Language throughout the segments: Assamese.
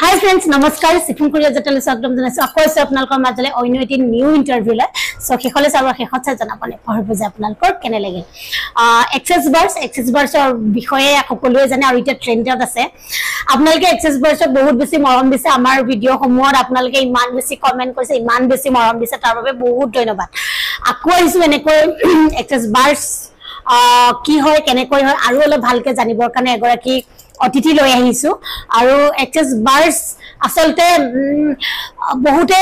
Hi friends, namaskar. Sifun Korea Jatale Swagam janaisu. Akoise apnalokor majale oino eti new interview le. So hekhole saru hekhot sa janapane pahorbo je apnalokor kene lagil. Access bars or bishoye akokoloe jane aru eta trend ot ase. Apnaloke access bars bahut beshi morom dise amar video homor apnaloke iman beshi comment korise iman beshi morom dise tar babe bahut dhonnobad. Ako aisu enekoi access bars ki hoy kenekoi hoy aru ole bhalke janibor kane egoraki অতিথি লৈ আহিছো আৰু এক্সেস বাৰ্স আসলতে বহুতে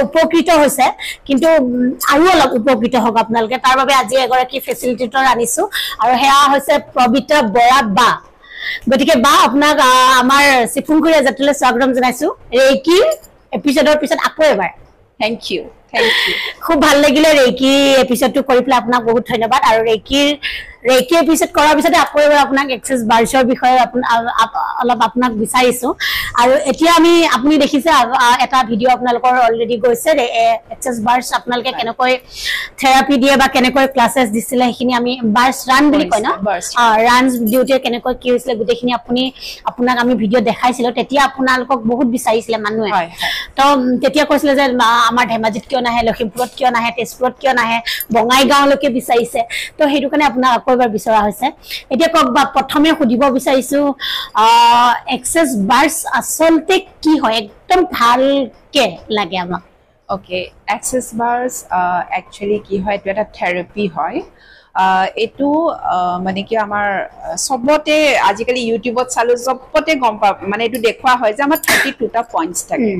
উপকৃত হৈছে কিন্তু আৰু অলপ উপকৃত হ'ব আপোনালোকে তাৰ বাবে আজি এগৰাকী ফেসিলিটেটৰ আনিছো আৰু হেয়া হৈছে প্ৰবিতা বৰা বা গতিকে বা আপোনাক আমাৰ সিফুনকুৰিয়া জাতলে স্বাগতম জনাইছো ৰেকি এপিসোডৰ পিছত আকৌ এবাৰ থ্যাংক ইউ খুব ভাল লাগিলে ৰেকি এপিসোডটো কৰি পেলাই আপোনাক বহুত ধন্যবাদ আৰু ৰেকি এপিসোড কৰাৰ পিছতে আকৌ এবাৰ আপোনাক এক্সেস বাৰ্সৰ বিষয়ে অলপ আপোনাক বিচাৰিছো আৰু এতিয়া আপুনি দেখিছে এটা ভিডিও আপোনালোকৰ অলৰেডি গৈছে এক্সেস বাৰ্স আপোনালোকে কেনেকৈ থেৰাপি দিয়ে বা কেনেকৈ ক্লাसेस দিছিলে হেখিনি আমি বাৰ্স ৰান বুলি কয় না ৰানস ভিডিওতে কেনেকৈ কি হৈছিলে গুটেখিনি আপোনাক আমি ভিডিও দেখাইছিল তেতিয়া আপোনালোকক বহুত বিচাৰিছিলে মানুহে তো তেতিয়া কৈছিলে যে আমাৰ ধেমাজিত কিয় নাহে লখিমপুৰত কিয় নাহে তেজপুৰত কিয় নাহে বঙাইগাঁওলৈকে বিচাৰিছে তো হেতু কাৰণে আপোনাক আকৌবাৰ বিচৰা হৈছে এতিয়া কক বা প্ৰথমে খুদিব বিচাৰিছো এক্সেস বাৰ্স আসলতে কি হয় একদম ভালকে লাগে আমাক ওকে এক্সেস বাৰ্স একচুয়ালি কি হয় এটা এটা থেৰাপি হয় এটু মানে কি আমাৰ সবতে আজিকালি ইউটিউবত চালো সবতে গম পা মানে এটু দেখুৱা হয় যে আমাৰ 32টা পইণ্টস থাকে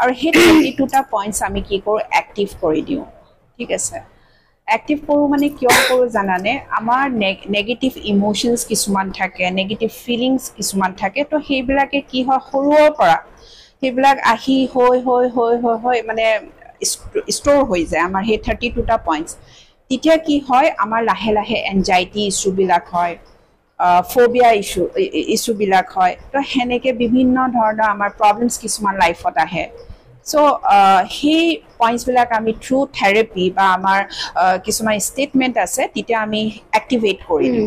আৰু হে 32টা পইণ্টস আমি কি কৰো এক্টিভ কৰি দিও ঠিক আছে এক্টিভ কৰো মানে কিয় কৰো জানানে আমাৰ নেগেটিভ ইমোশনস কিছুমান থাকে নেগেটিভ ফিলিংস কিছুমান থাকে তো হেবিলাকে কি হয় হৰুৰ পৰা হেবিলাক আহি হৈ মানে ষ্টৰ হৈ যায় আমাৰ হে 32টা পইণ্টস তেতিয়া কি হয় আমাৰ লাহে লাহে এনজাইটি ইস্যু বিলাক হয় ফোবিয়া ইস্যু বিলাক হয় তো হেনেকে বিভিন্ন ধৰণৰ আমাৰ প্ৰবলেমস কিছুমান লাইফত আহে So he points বিলাক আমি থ্ৰু থেৰাপি বা আমাৰ কিছুমান স্টেটমেন্ট আছে তেতিয়া আমি এক্টিভেট কৰি দিও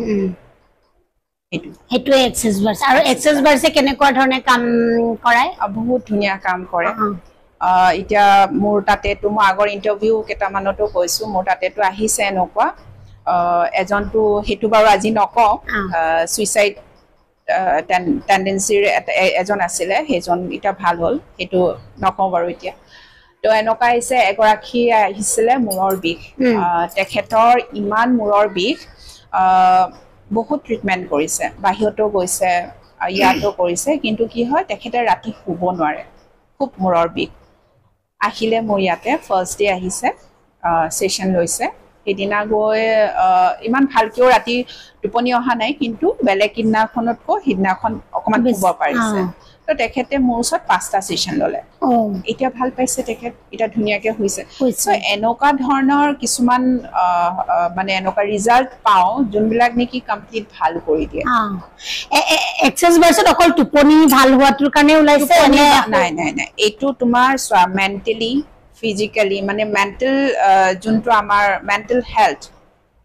হেতু এক্সেস বাৰ্স আৰু এক্সেস বাৰ্সে কেনেকুৱা ধৰণে কাম কৰায় বহুত ধুনিয়া কাম কৰে এতিয়া মোৰ তাতে তো মই আগৰ ইন্টাৰভিউ কেটামানটো কৈছো মোৰ তাতে তো আহিছে নকৱা এজনটো হেতু বাৰু আজি নকও সুইসাইড টেন্ডেন্সি এজন আছিল হেজন এটা ভাল হল হেতু নকও বাৰু এতিয়া তো এনেকা আছে এগৰাকী আহিছিলে মূৰৰ বিষ তেখেতৰ ইমান মূৰৰ বিষ বহুত ট্ৰিটমেন্ট কৰিছে বাহিৰতো গৈছে ইয়াতো কৰিছে কিন্তু কি হয় তেখেতে ৰাতি শুব নোৱাৰে খুব মূৰৰ বিষ আহিলে মোৰ ইয়াতে ফাৰ্স্ট ডে আহিছে সেশন লৈছে এদিনা গৈ ইমান ভালকেও ৰাতি টোপনি অহা নাই কিন্তু বেলেগ কিনাখনতকো হিদনাখন অকমান শুব পাৰিছে তো তেখেতে মোৰ ওচৰত 5টা সেশন ললে এতিয়া ভাল পাইছে তেখেত এটা ধুনিয়াকে হৈছে সো এনেকা ধৰণৰ কিছুমান মানে এনেকা ৰিজাল্ট পাও যোনবিলাক নেকি কমপ্লিট ভাল কৰি দিয়ে এক্সেস বাৰ্সত অকল টোপনি ভাল হোৱাটোৰ কাৰণে ওলাইছে নাই এটো তোমাৰ মেন্টালি physically মানে mental junto amar mental health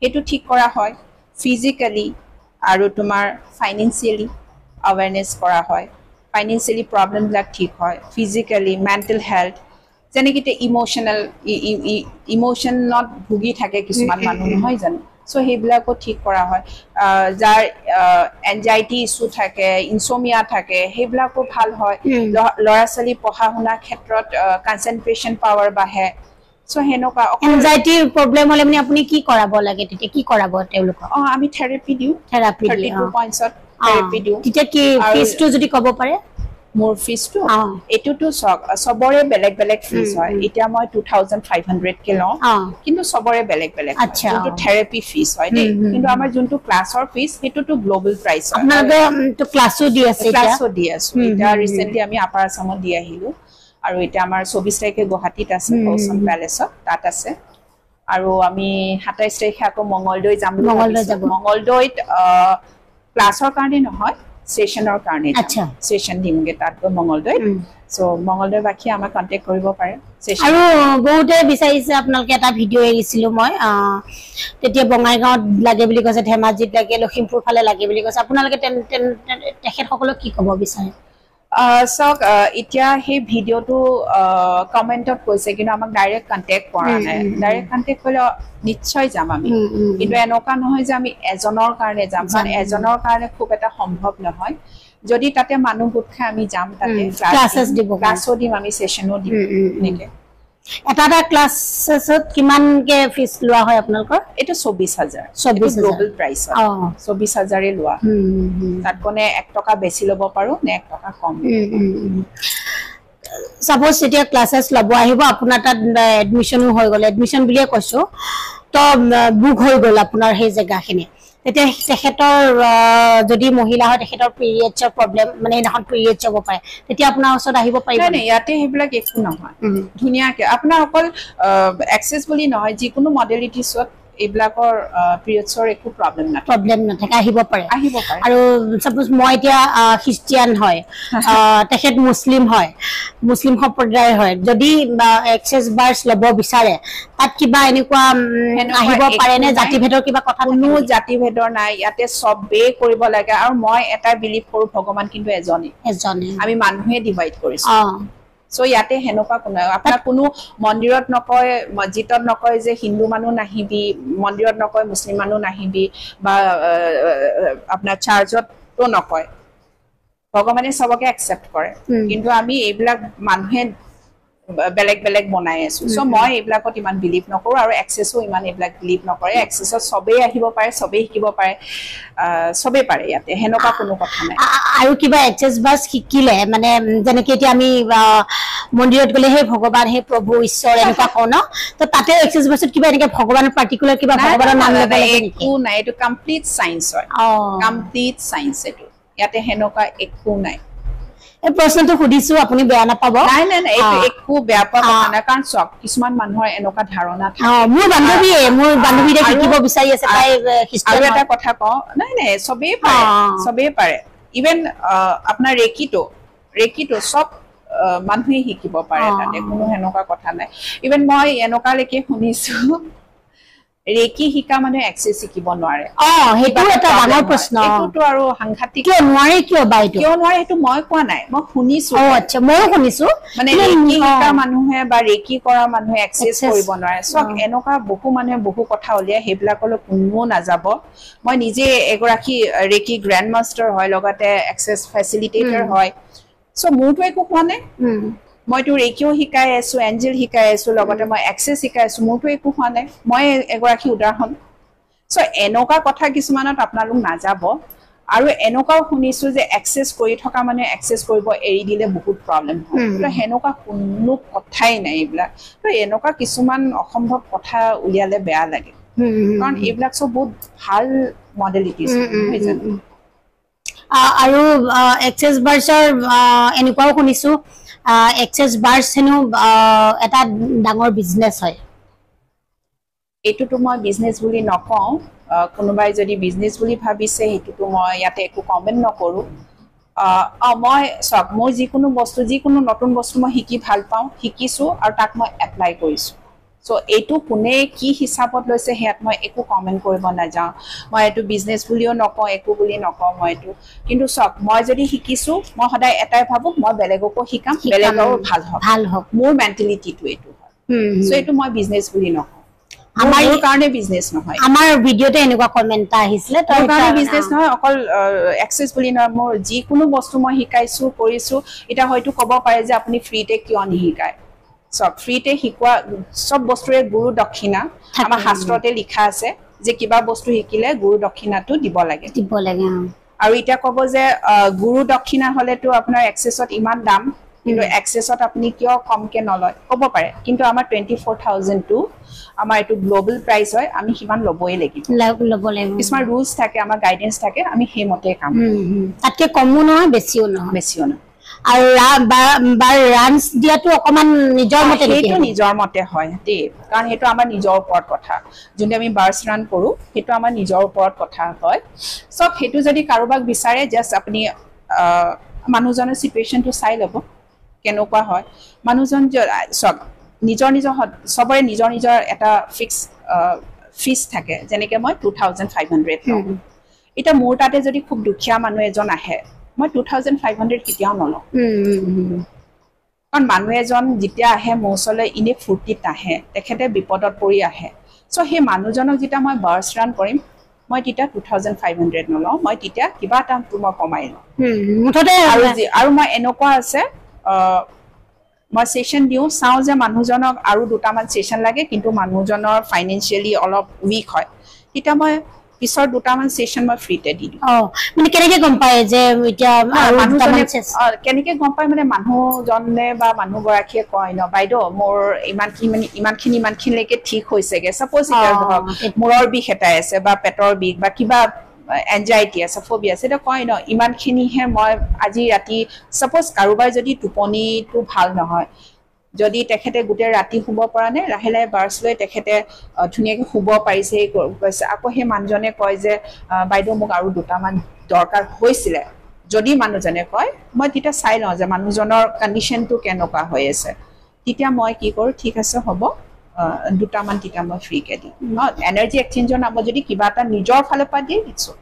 etu thik kora hoy physically aru tumar financially awareness kora hoy financially problem lak thik hoy physically mental health jene kite emotion not bhugi thake kisuman manu hoy jan so hebla ko thik kora hoy jar anxiety issue thake insomnia thake hebla ko bhal hoy lora sali poha huna khetrot concentration power bahe so henoka anxiety problem hole mane apni ki korabo lage tete ki korabo teulok ami therapy diu 32 points of therapy diu tete ki fees to jodi kobo pare more fees to etu to sobore beleg fees hoy eta moi 2500 ke lo kintu sobore beleg to therapy fees hoy de kintu amar juntu class or fees etu to global price hoy apnaga to class o di ase eta recently ami upper samot di ahilu aru eta amar 24 taike Guwahati ta ase Ocean Palace tat ase aru ami 27 taike ako Mongoldoy jam Mongoldoyt class or karone nohoy সেশনৰ কাৰণে আচ্ছা সেশন দিমগে তাত মঙ্গলদৈ সো মঙ্গলদৈ বাকি আমাৰ কন্টাক্ট কৰিব পাৰে আৰু বহুতে বিচাৰিছে আপোনালোকে এটা ভিডিও এৰিছিলো মই তেতিয়া বঙাইগাঁৱত লাগে বুলি কৈছে ধেমাজিত লাগে লখিমপুৰ ফালে লাগে বুলি কৈছে আপোনালোকে তেখেত সকলক কি ক'ব বিচাৰে সক ইতিয়া হে ভিডিওটো কমেন্টত কৈছে কিন্তু আমাক ডাইৰেক্ট কন্টাক্ট কৰা নাই ডাইৰেক্ট কন্টাক্ট কৰিলে নিশ্চয় যাম আমি কিন্তু এনেকা নহয় যে আমি এজনৰ কাৰণে যাম কাৰণ এজনৰ কাৰণে খুব এটা সম্ভৱ নহয় যদি তাতে মানুহ গোট খাই আমি যাম তাতে ক্লাसेस দিব ক্লাসও দিম আমি সেশনও দিম নেকে এটা ক্লাসেছত কিমান কে ফিস লোৱা হয় আপোনালোকৰ এটা 24000 গ্লোবাল প্ৰাইস হয় 24000 এ লোৱা তাত কোনে 1 টকা বেছি লব পাৰো নে 1 টকা কম সাপোজ এতিয়া ক্লাसेस লব আহিব আপোনাৰ তাত এডমিশনও হৈ গল এডমিশন বুলিয়ে কৈছো তো বুক হৈ গল আপোনাৰ সেই জায়গাখিনি তেতিয়া তেখেতৰ যদি মহিলা হয় তেখেতৰ পিৰিয়ডছৰ প্ৰবলেম মানে এখন পিৰিয়ডছ হ'ব পাৰে তেতিয়া আপোনাৰ ওচৰত আহিব পাৰিব নাই ইয়াতে হেবিলাক একো নহয় ধুনিয়াকে আপোনাৰ অকল এক্সেস বুলি নহয় যিকোনো মডেলিটিছত এইবিলাকৰ পিৰিয়ডছৰ একো প্ৰবলেম নাথাকে আহিব পাৰে আৰু সাপোজ মই এতিয়া খ্ৰীষ্টিয়ান হয় তেখেত মুছলিম হয় মুছলিম সম্প্ৰদায়ৰ হয় যদি এক্সেস বাৰ্ছ লব বিচাৰে তাত কিবা এনেকুৱা আহিব পাৰে নে জাতিভেদৰ কিবা কথা কোনো জাতিভেদৰ নাই ইয়াতে সবে কৰিব লাগে আৰু মই এটা বিলিভ কৰো ভগৱান কিন্তু এজনে আমি মানুহে ডিভাইড কৰিছো সো ইয়াতে হেনকা কোনো আপোনাৰ কোনো মন্দিৰত নকয় মছজিদত নকয় যে হিন্দু মানুহ নাহিবি মন্দিৰত নকয় মুছলিম মানুহ নাহিবি বা আপোনাৰ চাৰ্চত তো নকয় ভগৱানে সবকে একসেপ্ট কৰে কিন্তু আমি এইবিলাক মানুহে বেলেগ বেলেগ বনাই আছো সো মই এইবিলাকত ইমান বিলিভ নকৰো আৰু এক্সেসও ইমান এইবিলাক বিলিভ নকৰে এক্সেসত সবে আহিব পাৰে সবে শিকিব পাৰে সবে পাৰে ইয়াতে হেনকা কোনো কথা নাই আৰু কিবা এক্সেস বাস শিকিলে মানে যেনেকে এতিয়া আমি মন্দিৰত গলে হে ভগৱান হে প্ৰভু ঈশ্বৰ এনেকা কও ন তো তাতে এক্সেস বাসত কিবা এনেকে ভগৱানৰ পাৰ্টিকুলাৰ কিবা ভগৱানৰ নাম ল'ব লাগে একো নাই এটো কমপ্লিট সায়েন্স হয় কমপ্লিট সায়েন্স এটো ইয়াতে হেনকা একো নাই এই প্ৰশ্নটো সুধিছো আপুনি বেয়া নাপাব নাই নাই এইটো একো বেয়া পোৱা কথা নাই কাৰণ সব কিছুমান মানুহৰ এনেকা ধাৰণা থাকে মোৰ বান্ধৱীৰে শিকিব বিচাৰি আছে তাই খ্ৰীষ্টিয়ান আৰু এটা কথা কও নাই নাই সবে পাৰে ইভেন আপোনাৰ ৰেকিটো সব মানুহে শিকিব পাৰে তাতে কোনো হেনকা কথা নাই ইভেন মই এনেকা লেকে শুনিছো ৰেকি শিকা মানে এক্সেস শিকিব নোৱাৰে হেতু এটা ডাঙৰ প্ৰশ্ন এটোটো আৰু সাংঘাতিক কিয় নোৱাৰে কিয় বাইটো কিয় নোৱাৰে এটো মই কোৱা নাই মই শুনিছো আচ্ছা মই শুনিছো মানে ৰেকি শিকা মানুহে বা ৰেকি কৰা মানুহে এক্সেস কৰিব নোৱাৰে সব এনেকা বহু মানুহে বহু কথা উলিয়াই হেবিলাকলৈ কোনো নাযাব মই নিজে এগৰাকী ৰেকি গ্ৰ্যান্ড মাষ্টাৰ হয় লগতে এক্সেস ফেসিলিটেটৰ হয় সো মোৰটো একো কোৱা নাই মই তো ৰেকিও শিকাই আছো এঞ্জেল শিকাই আছো লগতে মই এক্সেস শিকাই আছো মোৰটো একো হোৱা নাই মই এগৰাকী উদাহৰণ সো এনেকা কথা কিছুমানত আপোনালোক নাযাব আৰু এনেকাও শুনিছো যে এক্সেস কৰি থকা মানে এক্সেস কৰিব এৰি দিলে বহুত প্ৰবলেম হয় তো হেনকা কোনো কথাই নাই এইবিলাক তো এনেকা কিছুমান অসম্ভৱ কথা উলিয়ালে বেয়া লাগে কাৰণ এইবিলাক সব বহুত ভাল মডেলিটিজ হৈ যায় আৰু এক্সেস বাৰ্ছৰ এনেকুৱাও শুনিছো এক্সেস বাৰ্ছ হেনো এটা ডাঙৰ বিজনেস হয় এটোটো মই বিজনেস বুলি নকওঁ কোনোবাই যদি বিজনেস বুলি ভাবিছে হেতুটো মই ইয়াতে একো কমেন্ট নকৰো মই সব মই যিকোনো বস্তু যিকোনো নতুন বস্তু মই শিকি ভাল পাওঁ শিকিছো আৰু তাক মই এপ্লাই কৰিছো সো এটো কোনে কি হিচাপত লৈছে হেত মই একো কমেন্ট কৰিব না যাও মই এটো বিজনেস বুলিও নকওঁ একো বুলি নকওঁ মই এটো কিন্তু সব মই যদি শিকিছো মই সদায় এটাই ভাবো মই বেলেগকো শিকাম বেলেগৰ ভাল হ'ব মোৰ মেন্টালিটিটো এটো হয় সো এটো মই বিজনেস বুলি নকওঁ আমাৰ কাৰণে বিজনেস নহয় আমাৰ ভিডিওতে এনেকুৱা কমেন্ট আহিছিলে তাৰ কাৰণে বিজনেস নহয় অকল এক্সেস বুলি নহয় মোৰ যিকোনো বস্তু মই শিকাইছো কৰিছো এটা হয়তো ক'ব পাৰে যে আপুনি ফ্ৰীতে কিয় নিশিকায় সব ফ্ৰীতে শিকোৱা সব বস্তুৰে গুৰু দক্ষিণা আমাৰ শাস্ত্ৰতে লিখা আছে যে কিবা বস্তু শিকিলে গুৰু দক্ষিণাটো দিব লাগে আৰু এটা ক'ব যে গুৰু দক্ষিণা হলেতো আপোনাৰ এক্সেসত ইমান দাম কিন্তু এক্সেসত আপুনি কিয় কমকে নলয় ক'ব পাৰে কিন্তু আমাৰ 24000 টু আমাৰ এটো গ্লোবাল প্ৰাইস হয় আমি হিমান লবই লাগিব কিছুমান ৰুলস থাকে আমাৰ গাইডেন্স থাকে আমি হেমতে কাম তাতকে কমও নহয় বেছিও নহয় আৰু ৰানস দিয়াটো অকমান নিজৰ মতে সেইটো নিজৰ মতে হয় দে কাৰণ হেতু আমাৰ নিজৰ ওপৰত কথা যদি আমি বাৰ্ছ ৰান কৰো হেতু আমাৰ নিজৰ ওপৰত কথা হয় সব হেতু যদি কাৰোবাক বিচাৰে জাস্ট আপুনি মানুহজনৰ সিচুৱেশনটো চাই লব কেনেকুৱা হয় মানুহজন সব নিজৰ সবৰে নিজৰ এটা ফিক্স ফিস থাকে যেনেকে মই 2500 এটা মোৰ তাতে যদি খুব দুখীয়া মানুহ এজন আহে মই 2500 কেতিয়াও নলওঁ কাৰণ মানুহ এজন যেতিয়া আহে মোৰ ওচৰলৈ ইনে ফুৰ্তিত নাহে তেখেতে বিপদত পৰি আহে সো সেই মানুহজনক যেতিয়া মই বাৰ্ছ ৰান কৰিম মই তেতিয়া 2500 নলওঁ মই তেতিয়া কিবা এটা মই কমাই লওঁ মুঠতে আৰু মই এনেকুৱা আছে মই সেশন দিও চাও যে মানুহজনক আৰু দুটামান সেশন লাগে কিন্তু মানুহজনৰ ফাইনান্সিয়ালি অলপ উইক হয় তেতিয়া মই পিছৰ দুটামান সেশন মই ফ্ৰীতে দি দিও মানে কেনেকৈ গম পায় যে এতিয়া আৰু দুটামান কেনেকৈ গম পায় মানে মানুহজনে বা মানুহগৰাকীয়ে কয় ন বাইদেউ মোৰ ইমানখিনিলৈকে ঠিক হৈছেগে সাপোজ মূৰৰ বিষ এটাই আছে বা পেটৰ বিষ বা কিবা এনজাইটি আছে ফোবিয়া আছে এটা কয় ন ইমানখিনিহে মই আজি ৰাতি সাপোজ কাৰোবাৰ যদি টোপনিটো ভাল নহয় যদি তেখেতে গোটেই ৰাতি শুব পৰা নাই লাহে লাহে বাৰ্ছ লৈ তেখেতে ধুনীয়াকৈ শুব পাৰিছে কৈছে আকৌ সেই মানুহজনে কয় যে বাইদেউ মোক আৰু দুটামান দৰকাৰ হৈছিলে যদি মানুহজনে কয় মই তেতিয়া চাই লওঁ যে মানুহজনৰ কণ্ডিশ্যনটো কেনেকুৱা হৈ আছে তেতিয়া মই কি কৰোঁ ঠিক আছে হ'ব দুটামান তেতিয়া মই ফ্ৰীকৈ দিম এনাৰ্জি এক্সচেঞ্জৰ নামত যদি কিবা এটা নিজৰ ফালৰ পৰা দিয়ে দিছোঁ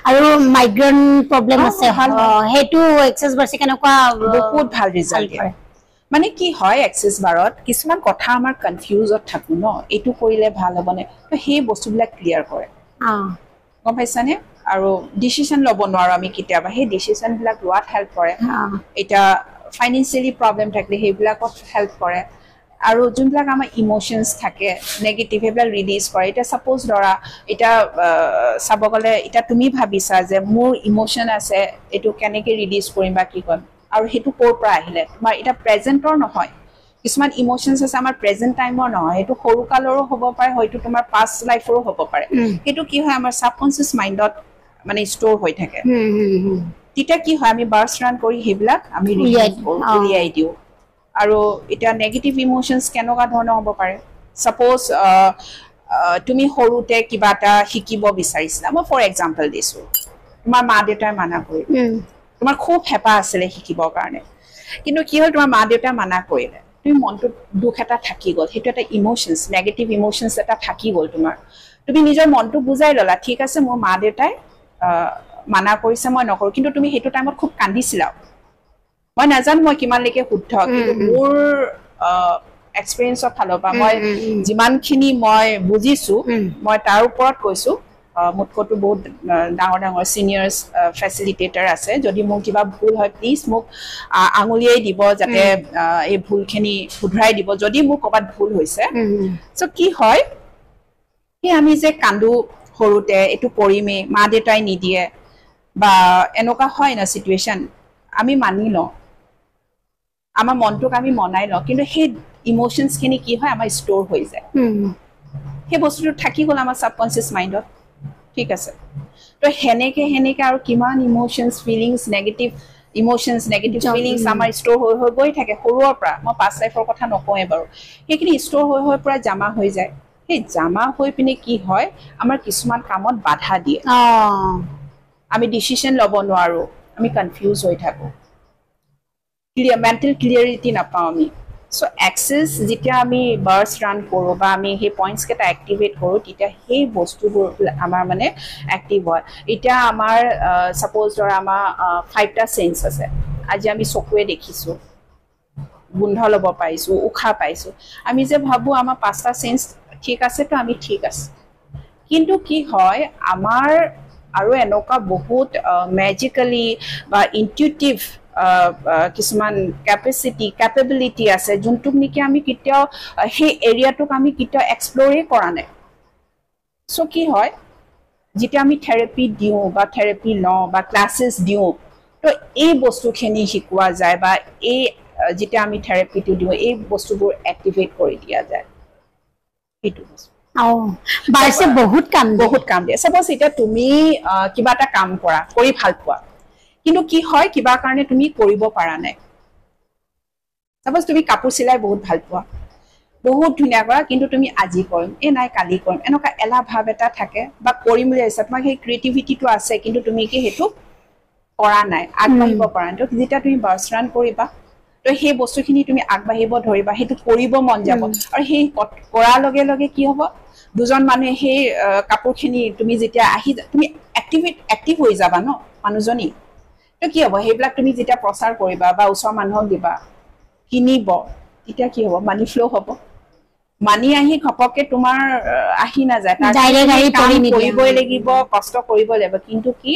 আৰু মাইগ্ৰেন প্ৰব্লেম আছে সেইটো এক্সেছ বাৰ্ছে কেনেকুৱা বহুত ভাল ৰিজাল্ট দিয়ে মানে কি হয় এক্সেছ বাৰত কিছুমান কথা আমাৰ কনফিউজত থাকো ন এইটো কৰিলে ভাল হ'বনে সেই বস্তুবিলাক ক্লিয়াৰ কৰে গম পাইছানে আৰু ডিচিশ্যন ল'ব নোৱাৰো আমি কেতিয়াবা সেই ডিচিশ্যনবিলাক লোৱাত হেল্প কৰে এটা ফাইনেন্সিয়েলি প্ৰব্লেম থাকিলে সেইবিলাকত হেল্প কৰে আৰু যোনবিলাক আমাৰ ইমোশনছ থাকে নেগেটিভ সেইবিলাক ৰিলিজ কৰে এতিয়া সাপোজ ধৰা এটা চাব গ'লে এতিয়া তুমি ভাবিছা যে মোৰ ইমোশন আছে এইটো কেনেকৈ ৰিলিজ কৰিম বা কি কৰিম আৰু সেইটো ক'ৰ পৰা আহিলে তোমাৰ এটা প্ৰেজেণ্টৰ নহয় কিছুমান ইমোশনছ আছে আমাৰ প্ৰেজেণ্ট টাইমৰ নহয় সেইটো সৰু কালৰো হ'ব পাৰে হয়তো তোমাৰ পাষ্ট লাইফৰো হ'ব পাৰে সেইটো কি হয় আমাৰ ছাবকনচিয়াছ মাইণ্ডত মানে ষ্ট'ৰ হৈ থাকে তেতিয়া কি হয় আমি বাৰ্ছ ৰান কৰি সেইবিলাক আমি উলিয়াই দিওঁ আৰু এটা নেগেটিভ ইমোশনছ কেনেকুৱা ধৰণৰ হ'ব পাৰে সাপোজ তুমি সৰুতে কিবা এটা শিকিব বিচাৰিছিলা মই ফৰ এক্সাম্পল দিছোঁ তোমাৰ মা দেউতাই মানা কৰিলে তোমাৰ খুব হেঁপাহ আছিলে শিকিবৰ কাৰণে কিন্তু কি হ'ল তোমাৰ মা দেউতাই মানা কৰিলে তুমি মনটোত দুখ এটা থাকি গ'ল সেইটো এটা ইমোশনছ নেগেটিভ ইমোশনছ এটা থাকি গ'ল তোমাৰ তুমি নিজৰ মনটো বুজাই ল'লা ঠিক আছে মোৰ মা দেউতাই মানা কৰিছে মই নকৰোঁ কিন্তু তুমি সেইটো টাইমত খুব কান্দিছিলা মই নাজানো মই কিমানলৈকে শুদ্ধ কিন্তু মোৰ এক্সপিৰিয়েঞ্চৰ ফালৰ পৰা মই যিমানখিনি মই বুজিছোঁ মই তাৰ ওপৰত কৈছোঁ মোতকৈতো বহুত ডাঙৰ ডাঙৰ ছিনিয়ৰ্ছ ফেচিলিটেটাৰ আছে যদি মোৰ কিবা ভুল হয় প্লিজ মোক আঙুলিয়াই দিব যাতে এই ভুলখিনি শুধৰাই দিব যদি মোৰ ক'ৰবাত ভুল হৈছে চ' কি হয় সেই আমি যে কান্দো সৰুতে এইটো কৰিমেই মা দেউতাই নিদিয়ে বা এনেকুৱা হয় না চিটুৱেশ্যন আমি মানি লওঁ আমাৰ মনটোক আমি মনাই লওঁ কিন্তু সেই ইমোশনছখিনি কি হয় আমাৰ ষ্ট'ৰ হৈ যায় সেই বস্তুটো থাকি গ'ল আমাৰ ছাবকনচিয়াছ মাইণ্ডত ঠিক আছে তো সেনেকে আৰু কিমান ইমোশনছ ফিলিংছ নেগেটিভ ইমোশনছ নেগেটিভ ফিলিংছ আমাৰ ষ্ট'ৰ হৈ গৈ থাকে সৰুৰ পৰা মই পাষ্ট লাইফৰ কথা নকওঁৱে বাৰু সেইখিনি ষ্ট'ৰ হৈ পূৰা জামা হৈ যায় সেই জামা হৈ পিনে কি হয় আমাৰ কিছুমান কামত বাধা দিয়ে আমি ডিচিশ্যন ল'ব নোৱাৰোঁ আমি কনফিউজ হৈ থাকোঁ মেণ্টেল ক্লিয়াৰিটি নাপাওঁ আমি চ' এক্সেছ যেতিয়া আমি বাৰ্ছ ৰান কৰোঁ বা আমি সেই পইণ্টছকেইটা এক্টিভেট কৰোঁ তেতিয়া সেই বস্তুবোৰ আমাৰ মানে এক্টিভ হয় এতিয়া আমাৰ ছাপ'জ ধৰা আমাৰ 5টা চেঞ্চ আছে আজি আমি চকুৱে দেখিছোঁ গোন্ধ ল'ব পাৰিছোঁ উশাহ পাইছোঁ আমি যে ভাবোঁ আমাৰ 5টা চেঞ্চ ঠিক আছে তো আমি ঠিক আছে কিন্তু কি হয় আমাৰ আৰু এনেকুৱা বহুত মেজিকেলি বা ইনটিউটিভ কিছুমান কেপেবিলিটি আছে যোনটোক নেকি আমি কেতিয়াও সেই এৰিয়াটোক আমি কেতিয়াও এক্সপ্ল'ৰেই কৰা নাই চ' কি হয় যেতিয়া আমি থেৰাপি দিওঁ বা থেৰাপি লওঁ বা ক্লাছেছ দিওঁ তো এই বস্তুখিনি শিকোৱা যায় বা এই যেতিয়া আমি থেৰাপিটো দিওঁ এই বস্তুবোৰ এক্টিভেট কৰি দিয়া যায় সেইটো বস্তু বহুত কাম দিয়ে চাপ'জ এতিয়া তুমি কিবা এটা কাম কৰা কৰি ভাল পোৱা কিন্তু কি হয় কিবা কাৰণে তুমি কৰিব পৰা নাই চাপ'জ তুমি কাপোৰ চিলাই বহুত ভাল পোৱা বহুত ধুনীয়া কৰা কিন্তু তুমি আজি কৰিম নাই কালি কৰিম এনেকুৱা এলাহ ভাৱ এটা থাকে বা কৰিম বুলি ভাবিছা তোমাৰ সেই ক্ৰিয়েটিভিটিটো আছে কিন্তু তুমি কি সেইটো কৰা নাই আগবাঢ়িব পৰা নাই তো যেতিয়া তুমি বাৰ্ছ ৰান কৰিবা তো সেই বস্তুখিনি তুমি আগবাঢ়িব ধৰিবা সেইটো কৰিব মন যাব আৰু সেই কৰাৰ লগে লগে কি হ'ব দুজন মানুহে সেই কাপোৰখিনি তুমি যেতিয়া আহি তুমি এক্টিভ হৈ যাবা ন মানুহজনী তো কি হ'ব সেইবিলাক তুমি যেতিয়া প্ৰচাৰ কৰিবা বা ওচৰ মানুহক দিবা কিনিব তেতিয়া কি হ'ব মানি ফ্লো হ'ব মানি আহি ঘপকে তোমাৰ আহি না যায় তাৰ কৰিবই লাগিব কষ্ট কৰিব লাগিব কিন্তু কি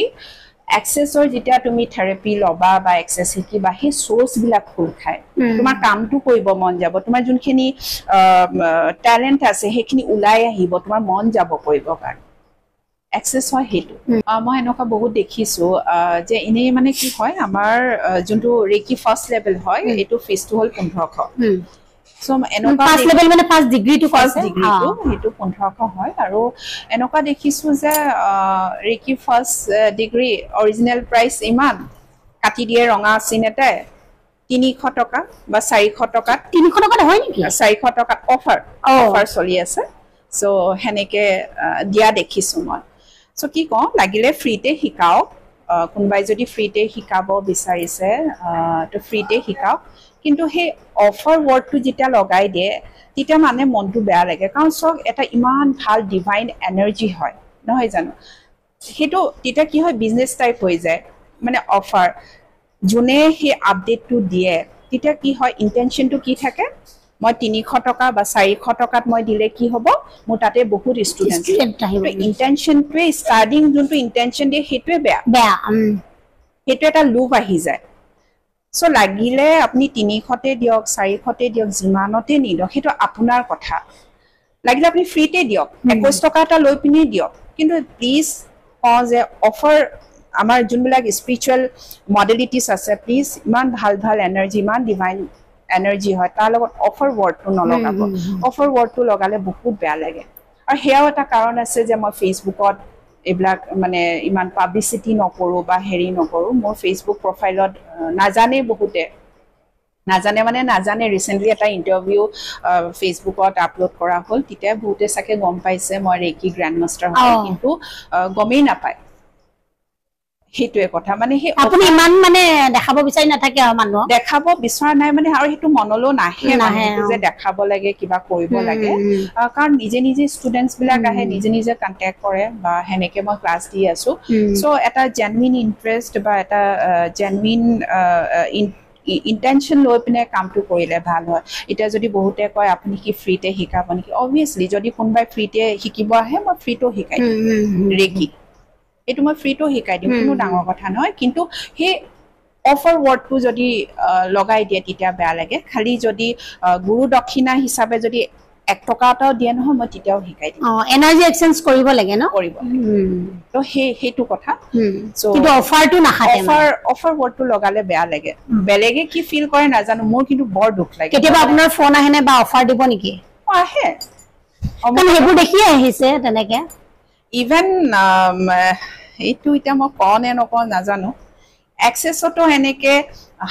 এক্সেছৰ যেতিয়া তুমি থেৰাপি লবা বা এক্সেছ শিকিবা সেই সোৰ্স বিলাক খোল খায় তোমাৰ কামটো কৰিব মন যাব তোমাৰ যোনখিনি ট্যালেন্ট আছে সেইখিনি ওলাই আহিব তোমাৰ মন যাব কৰিব কাৰণে এক্সেছ হয় হেতু মই এনেকা বহুত দেখিছো যে ইনে মানে কি হয় আমাৰ যোনটো ৰেকি ফাৰ্স্ট লেভেল হয় এটো ফিছটো হল 1500 So এনেকা ফার্স্ট লেভেল মানে first degree to first degree to হেতু 1500 হয় আৰু এনেকা দেখিছো যে ৰেকি ফাৰ্স্ট ডিগ্ৰি অৰিজিনাল প্ৰাইস ইমান কাটি দিয়ে ৰঙা চিনেতে 300 টকা বা 400 টকা 300 টকা হয় নেকি 400 টকা অফাৰ চলি আছে সো হেনেকে দিয়া দেখিছো মই সো কি কওঁ লাগিলে ফ্ৰীতে শিকাও কোনবাই যদি ফ্ৰীতে শিকাব বিচাৰিছে তো ফ্ৰীতে শিকাও কিন্তু হে অফাৰ ওয়াৰ্ডটো যেটা লগাই দিয়ে তেতিয়া মানে মনটো বেয়া লাগে কাৰণ সব এটা ইমান ভাল ডিভাইন এনাৰ্জি হয় নহয় জানো হেতু তেতিয়া কি হয় বিজনেস টাইপ হৈ যায় মানে অফাৰ জুনে হে আপডেটটো দিয়ে তেতিয়া কি হয় ইন্টেনশনটো কি থাকে মই 300 টকা বা 400 টকাত মই দিলে কি হ'ব মোৰ তাতে বহুত ষ্টুডেন্ট আহিব ইন্টেনশনটোৱে স্টাৰ্টিং যোনটো ইন্টেনশন দিয়ে হেতুৱে বেয়া হেতু এটা লুপ আহি যায় সো লাগিলে আপনি 300 তে দিয়ক 400 তে দিয়ক জিমানতে নিদিয়ক হেতু আপোনাৰ কথা লাগিলে আপনি ফ্ৰীতে দিয়ক 21 টকা এটা লৈ পিনি দিয়ক কিন্তু প্লিজ যে অফাৰ আমাৰ যোনবিলাক স্পিৰিচুৱেল মডেলিটিছ আছে প্লিজ ইমান ভাল ভাল এনাৰ্জি ইমান ডিভাইন এনাৰ্জি হয় তাৰ লগত অফাৰ ওয়াৰ্ডটো নলগাব অফাৰ ওয়াৰ্ডটো লগালে বহুত বেয়া লাগে আৰু হেয়াও এটা কাৰণ আছে যে মই ফেসবুকত এইবিলাক মানে ইমান পাবলিসিটি নকৰো বা হেৰি নকৰো মোৰ ফেসবুক প্ৰফাইলত নাজানে বহুতে নাজানে ৰিসেন্টলি এটা ইন্টাৰভিউ ফেসবুকত আপলোড কৰা হল তেতিয়া বহুতে সাকে গম পাইছে মই ৰেকি গ্ৰ্যান্ড মাষ্টাৰ হয় কিন্তু গমেই নাপায় হেতুৱে কথা মানে হে আপুনি ইমান মানে দেখাব বিচাৰি নাথাকে আৰু মানুহ দেখাব বিচৰা নাই মানে আৰু হেতু মনলো নাহে যে দেখাব লাগে কিবা কৰিব লাগে কাৰণ নিজে ষ্টুডেন্টস বিলাক আহে নিজে কন্টাক্ট কৰে বা হেনেকে মই ক্লাস দি আছো সো এটা জেনুইন ইন্টাৰেষ্ট বা এটা জেনুইন ইন্টেনশন লৈ পিনে কামটো কৰিলে ভাল হয় এটা যদি বহুতে কয় আপুনি কি ফ্ৰীতে শিকাব নেকি obviously যদি কোনবাই ফ্ৰীতে শিকিব আহে মই ফ্ৰীটো শিকাই ৰেকি এটো মই ফ্ৰীটো শিকাই দিম কোনো ডাঙৰ কথা নহয় কিন্তু হে অফাৰ ওয়াৰ্ডটো যদি লগাই দিয়ে তেতিয়া বেয়া লাগে খালি যদি গুৰু দক্ষিণা হিচাপে যদি 1 টকা এটাও দিয়ে নহয় মই তেতিয়াও শিকাই দিম এনাৰ্জি এক্সচেঞ্জ কৰিব লাগে ন কৰিব তো হেতু কথা সো কিন্তু অফাৰটো নাখাতে অফাৰ ওয়াৰ্ডটো লগালে বেয়া লাগে বেলেগে কি ফিল কৰে নাজানো মোৰ কিন্তু বৰ দুখ লাগে কেতিয়াবা আপোনাৰ ফোন আহে নে বা অফাৰ দিব নেকি আহে মানে হেবু দেখি আহিছে তেনেকে ইভেন এইটো এটা মই কোনে নকওঁ নাজানো এক্সেছটো এনেকে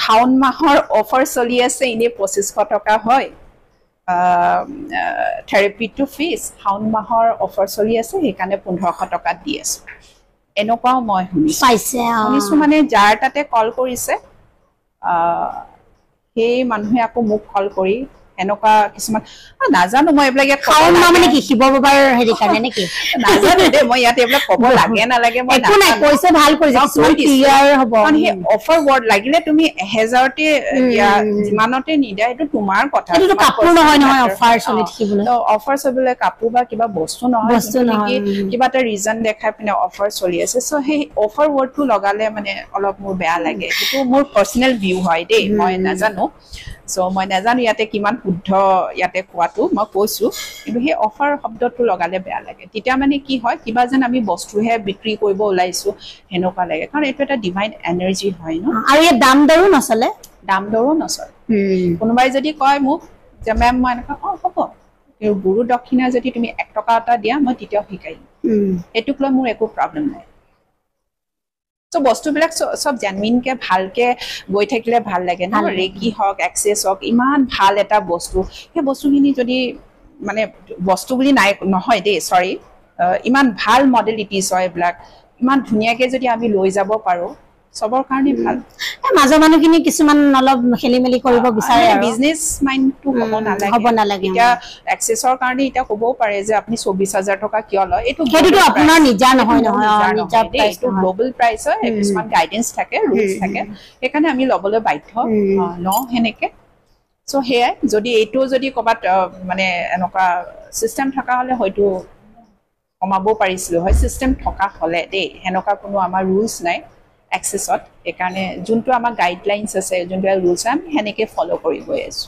হাউন মাহৰ অফাৰ চলি আছে ইনে 2500 টকা হয় থেৰাপি টু ফিস হাউন মাহৰ অফাৰ চলি আছে সেইকাৰণে 1500 টকা দি আছে এনেকুৱাও মই শুনিছো মানে যাৰ তাতে কল কৰিছে সেই মানুহে আকৌ মোক কল কৰি এনেকুৱা কিছুমান নাজানো মই এইবিলাক খাওন মানে কি শিৱ বাবাৰ হেৰি কাৰণে নেকি নাজানো দে মই ইয়াতে এইবিলাক ক'ব লাগে না লাগে মই একো নাই কৈছে ভাল কৰিছে কিছুমান ক্লিয়াৰ হ'ব কাৰণ হে অফাৰ ওয়াৰ্ড লাগিলে তুমি 1000 তে দিয়া জিমানতে নিদা এটো তোমাৰ কথা এটো কাপোৰ নহয় অফাৰ চলি থাকিবলৈ তো অফাৰ চলিলে কাপোৰ বা কিবা বস্তু নহয় কিবা এটা ৰিজন দেখাই পিনে অফাৰ চলি আছে সো হে অফাৰ ওয়াৰ্ডটো লগালে মানে অলপ মোৰ বেয়া লাগে এটো মোৰ পাৰ্সোনাল ভিউ হয় দে মই নাজানো সো মই নাজানো ইয়াতে কিমান শুদ্ধ ইয়াতে কোৱাটো মই কৈছো কিন্তু হে অফাৰ শব্দটো লগালে বেয়া লাগে তেতিয়া মানে কি হয় কিবা যেন আমি বস্তুহে বিক্ৰী কৰিব ওলাইছো হেনকা লাগে কাৰণ এটো এটা ডিভাইন এনাৰ্জি হয় ন আৰু এই দাম দৰো নচলে কোনোবাই যদি কয় মোক যে মেম মই এনেকা হ'ব কিন্তু গুৰু দক্ষিণা যদি তুমি 1 টকা এটা দিয়া মই তেতিয়াও শিকাই দিম এটুক লৈ মোৰ একো প্ৰবলেম নাই সো বস্তুবিলাক সব জেনুইন কে ভালকে গৈ থাকিলে ভাল লাগে না ৰেকি হক এক্সেছ হক ইমান ভাল এটা বস্তু হে বস্তুখিনি যদি মানে বস্তু বুলি নাই নহয় দে সৰি ইমান ভাল মডেলিটিছ হয় ব্ল্যাক ইমান ধুনিয়াকে যদি আমি লৈ যাব পাৰো সবৰ কাৰণে ভাল মাজৰ মানুহখিনি কিছুমান অলপ খেলিমেলি কৰিব বিচাৰে আৰু বিজনেস মাইন্ডটো হ'ব নালাগে এতিয়া এক্সেছৰ কাৰণে এটা ক'বও পাৰে যে আপুনি 24000 টকা কিয় লয় এটো আপোনাৰ নিজা নহয় নিজা প্ৰাইস টো গ্লোবাল প্ৰাইস হয় কিছুমান গাইডেন্স থাকে ৰুলস থাকে সেইকাৰণে আমি লবলৈ বাধ্য ন হেনেকে সো হে যদি এটো যদি কবাত মানে এনেকা সিস্টেম থাকা হলে হয়তো কমাবও পাৰিছিল হয় সিস্টেম থকা হলে দে হেনকা কোনো আমাৰ ৰুলস নাই এক্সেছত একাৰণে যোনটো আমাৰ গাইডলাইনছ আছে যোনটো ৰুলস আমি হেনেকে ফলো কৰি গৈ আছো